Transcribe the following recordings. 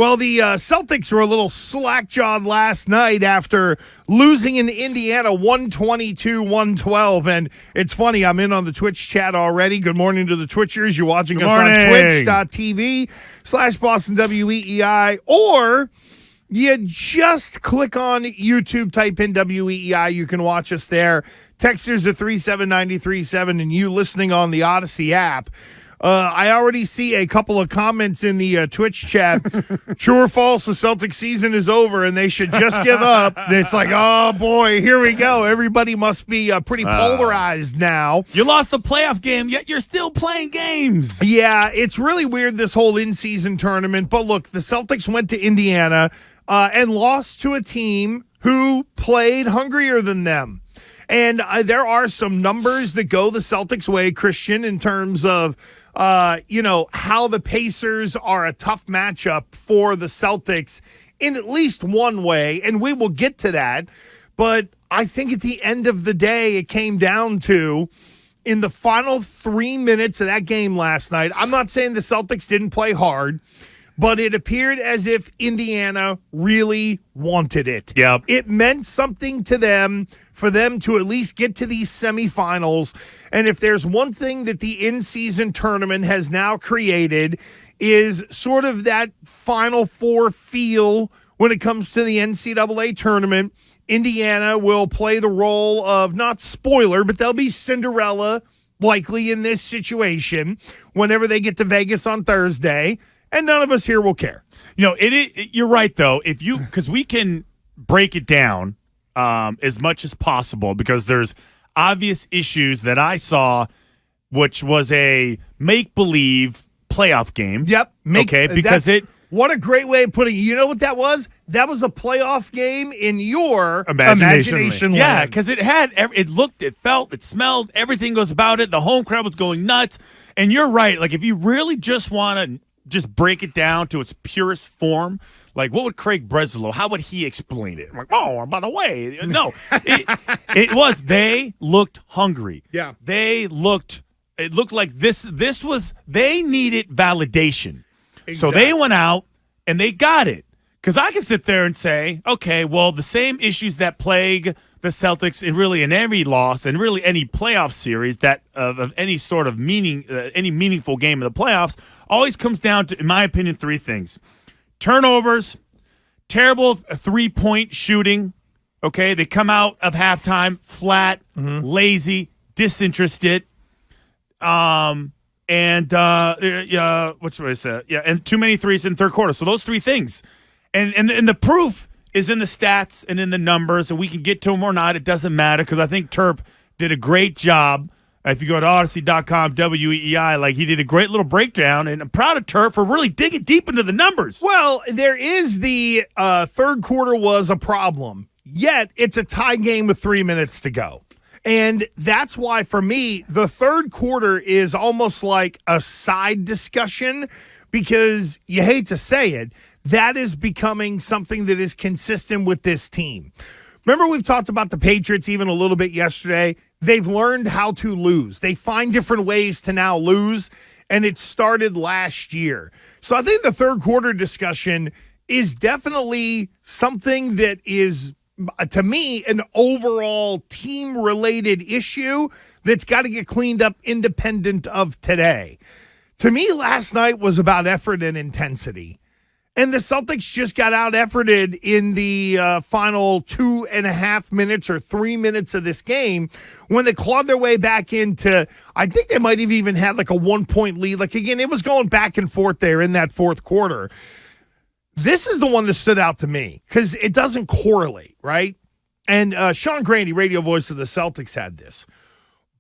Well, the Celtics were a little slack-jawed last night after losing in Indiana 122-112. And it's funny, I'm in on the Twitch chat already. Good morning to the Twitchers. You're watching us on twitch.tv/Boston WEEI. Or you just click on YouTube, type in WEEI. You can watch us there. Texters are 37937, and you listening on the Odyssey app. I already see a couple of comments in the Twitch chat. True or false, the Celtics season is over and they should just give up. And it's like, oh, boy, here we go. Everybody must be pretty polarized now. You lost the playoff game, yet you're still playing games. Yeah, it's really weird, this whole in-season tournament. But, look, the Celtics went to Indiana and lost to a team who played hungrier than them. And there are some numbers that go the Celtics' way, Christian, in terms of how the Pacers are a tough matchup for the Celtics in at least one way, and we will get to that. But I think at the end of the day, it came down to, in the final 3 minutes of that game last night, I'm not saying the Celtics didn't play hard, but it appeared as if Indiana really wanted it. Yep. It meant something to them for them to at least get to these semifinals. And if there's one thing that the in-season tournament has now created is sort of that Final Four feel when it comes to the NCAA tournament. Indiana will play the role of, not spoiler, but they'll be Cinderella likely in this situation whenever they get to Vegas on Thursday. And none of us here will care. You're right, though. Because we can break it down as much as possible, because there's obvious issues that I saw, which was a make-believe playoff game. Yep. What a great way of putting it. You know what that was? That was a playoff game in your imagination. Yeah, because it looked, it felt, it smelled, everything goes about it. The home crowd was going nuts. And you're right. Like, if you really just want to just break it down to its purest form, like, what would Craig Breslow, how would he explain it? I'm like, by the way, no. It was, they looked hungry. Yeah. It looked like this was, they needed validation. Exactly. So they went out and they got it. Because I can sit there and say, okay, well, the same issues that plague the Celtics in every loss and really any playoff series that of any sort of meaning, any meaningful game of the playoffs, always comes down to, in my opinion, three things: turnovers, terrible three-point shooting. Okay, they come out of halftime flat, lazy, disinterested, and what should I say? Yeah, and too many threes in third quarter. So those three things, and the proof is in the stats and in the numbers, and we can get to them or not. It doesn't matter, because I think Terp did a great job. If you go to Odyssey.com, WEEI, like, he did a great little breakdown, and I'm proud of Terp for really digging deep into the numbers. Well, there is the third quarter was a problem, yet it's a tie game with 3 minutes to go. And that's why, for me, the third quarter is almost like a side discussion, because you hate to say it, that is becoming something that is consistent with this team. Remember, we've talked about the Patriots even a little bit yesterday. They've learned how to lose. They find different ways to now lose, and it started last year. So I think the third quarter discussion is definitely something that is, to me, an overall team-related issue that's got to get cleaned up independent of today. To me, last night was about effort and intensity. And the Celtics just got out-efforted in the final 2.5 minutes or 3 minutes of this game when they clawed their way back into, I think they might have even had like a 1-point lead. Like, again, it was going back and forth there in that fourth quarter. This is the one that stood out to me because it doesn't correlate, right? And Sean Grandy, radio voice of the Celtics, had this.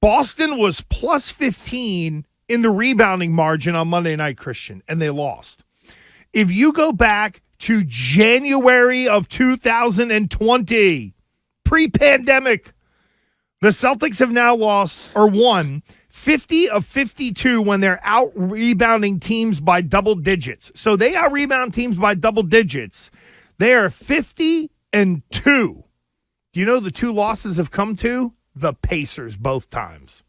Boston was plus 15 in the rebounding margin on Monday night, Christian, and they lost. If you go back to January of 2020, pre-pandemic, the Celtics have now won 50 of 52 when they're out-rebounding teams by double digits. So they out-rebound teams by double digits. They are 50-2. Do you know the two losses have come to? The Pacers both times.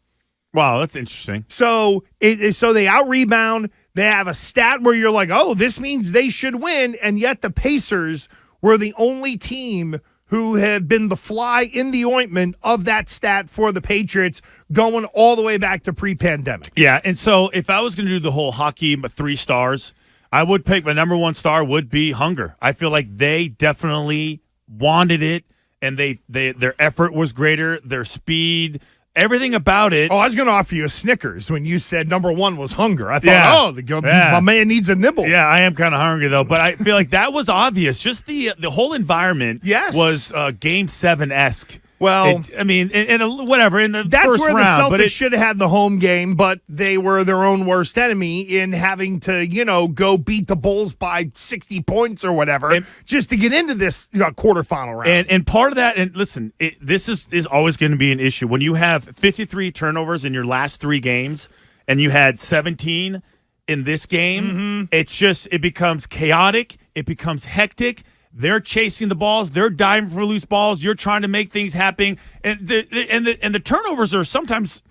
Wow, that's interesting. So they out-rebound. They have a stat where you're like, oh, this means they should win, and yet the Pacers were the only team who have been the fly in the ointment of that stat for the Patriots going all the way back to pre-pandemic. Yeah, and so if I was going to do the whole hockey 3 stars, I would pick my number 1 star would be hunger. I feel like they definitely wanted it, and their effort was greater, their speed, everything about it. Oh, I was going to offer you a Snickers when you said number 1 was hunger. I thought, my man needs a nibble. Yeah, I am kind of hungry, though. But I feel like that was obvious. Just the whole environment was Game 7-esque. Well, whatever, in the that's first where round. The Celtics should have had the home game, but they were their own worst enemy in having to, go beat the Bulls by 60 points or whatever just to get into this quarterfinal round. And part of that, and listen, this is always going to be an issue. When you have 53 turnovers in your last 3 games and you had 17 in this game, it becomes chaotic. It becomes hectic. They're chasing the balls. They're diving for loose balls. You're trying to make things happen, and the turnovers are sometimes.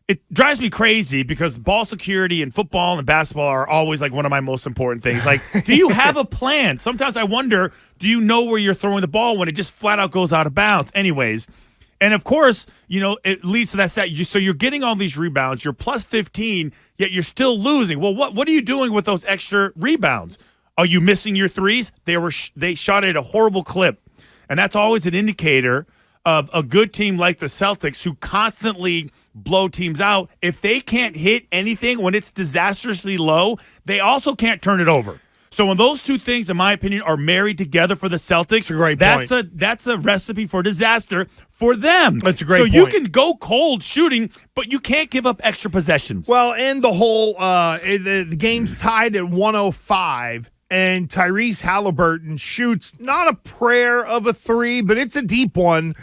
It drives me crazy because ball security and football and basketball are always like one of my most important things. Like, do you have a plan? Sometimes I wonder, do you know where you're throwing the ball when it just flat out goes out of bounds? Anyways, and of course, it leads to that stat. So you're getting all these rebounds. You're plus 15, yet you're still losing. Well, what are you doing with those extra rebounds? Are you missing your threes? They shot at a horrible clip, and that's always an indicator of a good team like the Celtics who constantly blow teams out. If they can't hit anything when it's disastrously low, they also can't turn it over. So when those two things, in my opinion, are married together for the Celtics, that's a recipe for disaster for them. That's a great point. So you can go cold shooting, but you can't give up extra possessions. Well, and the whole the game's tied at 105. And Tyrese Halliburton shoots not a prayer of a 3, but it's a deep one.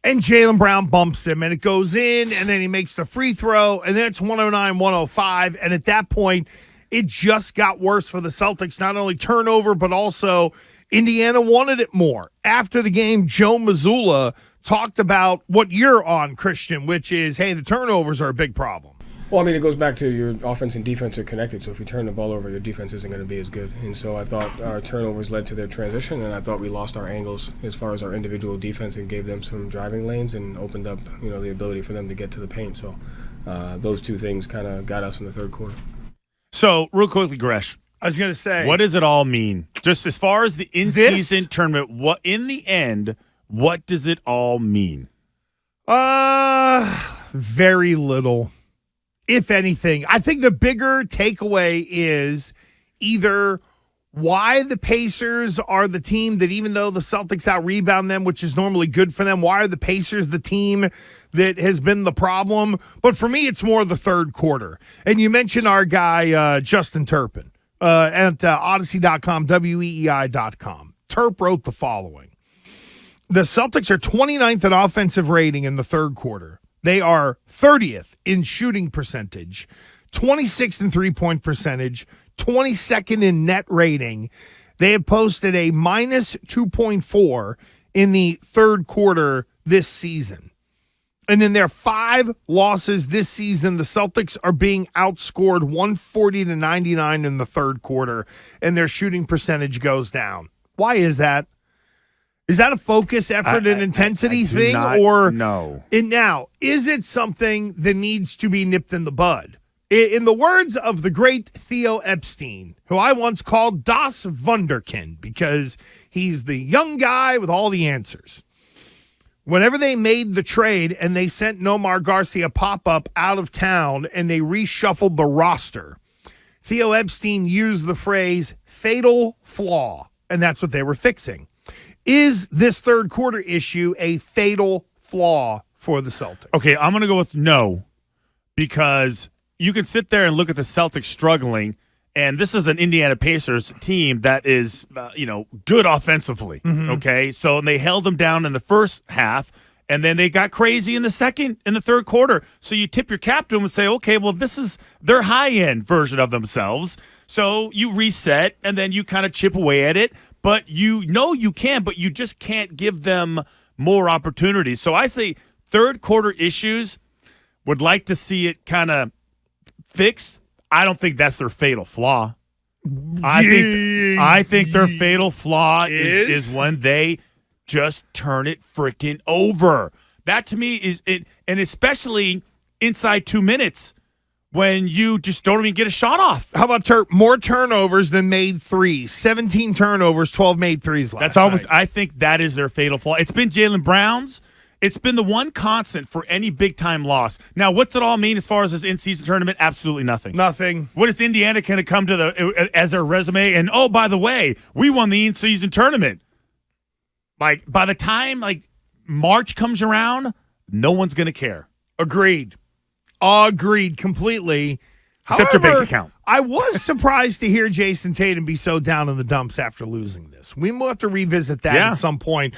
And Jaylen Brown bumps him, and it goes in, and then he makes the free throw, and then it's 109-105. And at that point, it just got worse for the Celtics. Not only turnover, but also Indiana wanted it more. After the game, Joe Mazzulla talked about what you're on, Christian, which is, hey, the turnovers are a big problem. Well, it goes back to your offense and defense are connected. So if you turn the ball over, your defense isn't going to be as good. And so I thought our turnovers led to their transition, and I thought we lost our angles as far as our individual defense and gave them some driving lanes and opened up, the ability for them to get to the paint. So those two things kind of got us in the third quarter. So real quickly, Gresh, I was going to say, what does it all mean? Just as far as the in-season tournament, in the end, what does it all mean? Very little. If anything, I think the bigger takeaway is either why the Pacers are the team that, even though the Celtics out-rebound them, which is normally good for them, why are the Pacers the team that has been the problem? But for me, it's more the third quarter. And you mentioned our guy, Justin Turpin, at Odyssey.com, WEEI.com. Turp wrote the following. The Celtics are 29th in offensive rating in the third quarter. They are 30th in shooting percentage, 26th in three-point percentage, 22nd in net rating. They have posted a minus 2.4 in the third quarter this season. And in their 5 losses this season, the Celtics are being outscored 140-99 in the third quarter, and their shooting percentage goes down. Why is that? Is that a focus, effort, and intensity thing? No. And now, is it something that needs to be nipped in the bud? In the words of the great Theo Epstein, who I once called Das Wunderkind because he's the young guy with all the answers. Whenever they made the trade and they sent Nomar Garcia pop-up out of town and they reshuffled the roster, Theo Epstein used the phrase fatal flaw, and that's what they were fixing. Is this third quarter issue a fatal flaw for the Celtics? Okay, I'm going to go with no, because you can sit there and look at the Celtics struggling, and this is an Indiana Pacers team that is, good offensively, okay? So they held them down in the first half, and then they got crazy in the third quarter. So you tip your cap to them and say, okay, well, this is their high-end version of themselves. So you reset, and then you kind of chip away at it. But you can, but you just can't give them more opportunities. So I say third quarter issues, would like to see it kind of fixed. I don't think that's their fatal flaw. I think their fatal flaw is when they just turn it freaking over. That to me is it, and especially inside 2 minutes when you just don't even get a shot off. How about more turnovers than made threes? 17 turnovers, 12 made threes last night. I think that is their fatal flaw. It's been Jaylen Brown's. It's been the one constant for any big-time loss. Now, what's it all mean as far as this in-season tournament? Absolutely nothing. Nothing. What is Indiana going to come to as their resume? And, oh, by the way, we won the in-season tournament. Like, by the time, March comes around, no one's going to care. Agreed completely. Except your bank account. I was surprised to hear Jason Tatum be so down in the dumps after losing this. We will have to revisit that at some point.